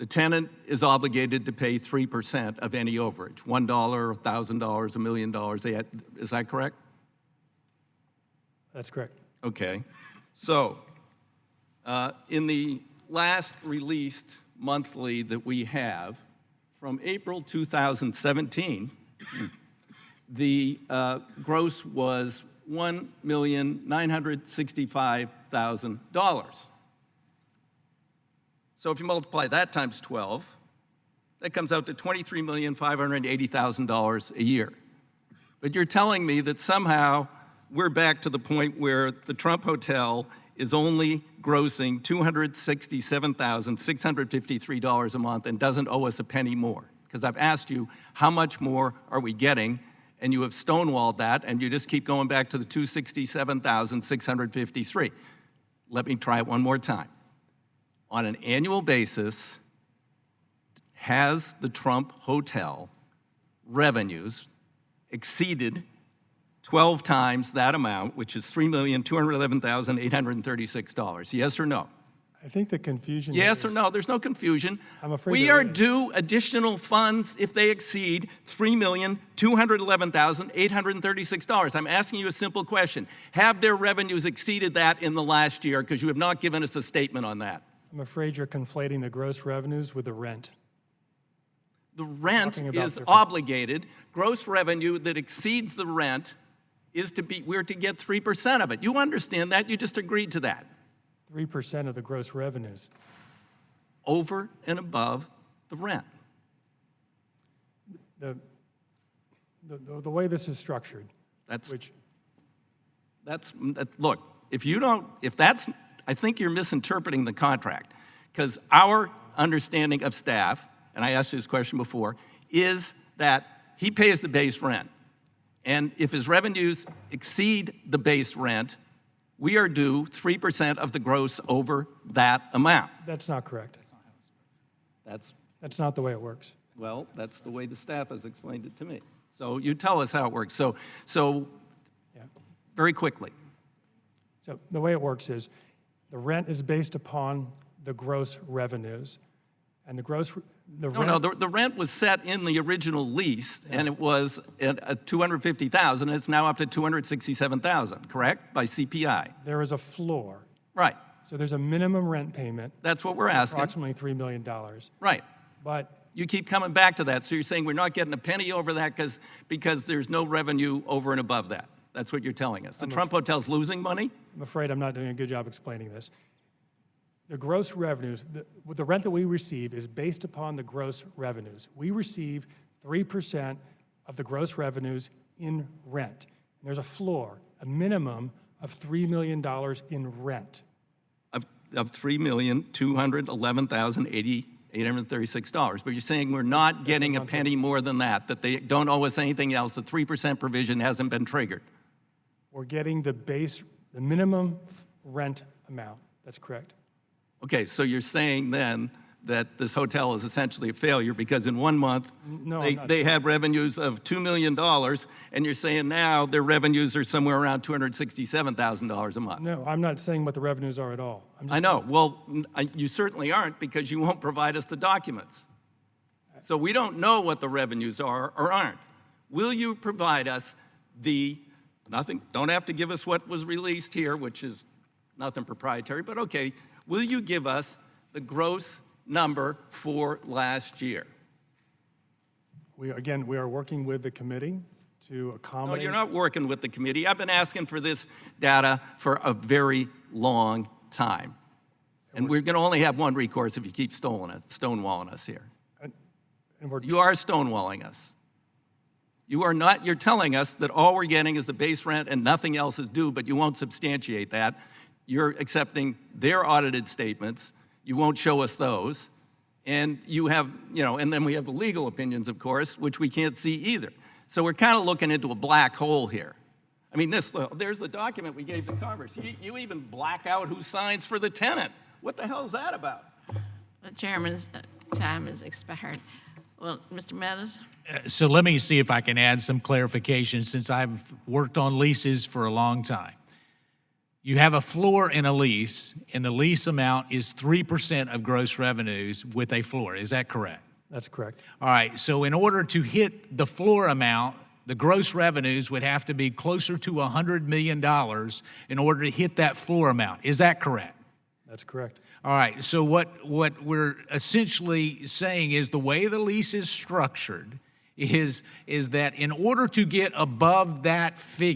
the tenant is obligated to pay 3% of any overage, $1, $1,000, $1 million. Is that correct? That's correct. Okay. So, in the last released monthly that we have, from April 2017, the gross was $1,965,000. So if you multiply that times 12, that comes out to $23,580,000 a year. But you're telling me that somehow we're back to the point where the Trump Hotel is only grossing $267,653 a month and doesn't owe us a penny more. Because I've asked you, how much more are we getting? And you have stonewalled that, and you just keep going back to the $267,653. Let me try it one more time. On an annual basis, has the Trump Hotel revenues exceeded 12 times that amount, which is $3,211,836? Yes or no? I think the confusion Yes or no? There's no confusion. I'm afraid we there are is. due additional funds if they exceed $3,211,836. I'm asking you a simple question. Have their revenues exceeded that in the last year? Because you have not given us a statement on that. I'm afraid you're conflating the gross revenues with the rent. The rent Talking about is different- obligated. Gross revenue that exceeds the rent is we're to get 3% of it. You understand that? You just agreed to that. 3% of the gross revenues. Over and above the rent. The way this is structured, Look, I think you're misinterpreting the contract, because our understanding of staff, and I asked you this question before, is that he pays the base rent. And if his revenues exceed the base rent, we are due 3% of the gross over that amount. That's not correct. That's not the way it works. Well, that's the way the staff has explained it to me. So you tell us how it works. So Yeah. very quickly. So the way it works is the rent is based upon the gross revenues. And the rent was set in the original lease, and it was at $250,000, and it's now up to $267,000, correct? By CPI. There is a floor. Right. So there's a minimum rent payment. That's what we're asking. Approximately $3 million. Right. But you keep coming back to that. So you're saying we're not getting a penny over that because there's no revenue over and above that. That's what you're telling us. The Trump Hotel's losing money? I'm afraid I'm not doing a good job explaining this. The gross revenues, the rent that we receive is based upon the gross revenues. We receive 3% of the gross revenues in rent. And there's a floor, a minimum of $3 million in rent. Of $3,211,836. But you're saying we're not getting a penny more than that they don't owe us anything else. The 3% provision hasn't been triggered. We're getting the minimum rent amount. That's correct. Okay, so you're saying then that this hotel is essentially a failure because in 1 month they had revenues of $2 million, and you're saying now their revenues are somewhere around $267,000 a month. No, I'm not saying what the revenues are at all. I know. Well, you certainly aren't because you won't provide us the documents. So we don't know what the revenues are or aren't. Will you provide us don't have to give us what was released here, which is nothing proprietary, but okay. Will you give us the gross number for last year? We are working with the committee to accommodate. No, you're not working with the committee. I've been asking for this data for a very long time. And we're going to only have one recourse if you keep stonewalling us here. You are stonewalling us. You're telling us that all we're getting is the base rent and nothing else is due, but you won't substantiate that. You're accepting their audited statements. You won't show us those. And you have, and then we have the legal opinions, of course, which we can't see either. So we're kind of looking into a black hole here. I mean, there's the document we gave to Congress. You even black out who signs for the tenant. What the hell is that about? The chairman's time has expired. Well, Mr. Meadows? So let me see if I can add some clarification since I've worked on leases for a long time. you have a floor in a lease, and the lease amount is 3% of gross revenues with a floor. Is that correct? That's correct. All right, so in order to hit the floor amount, the gross revenues would have to be closer to $100 million in order to hit that floor amount. Is that correct? That's correct. All right, so what we're essentially saying is the way the lease is structured is that in order to get above that figure,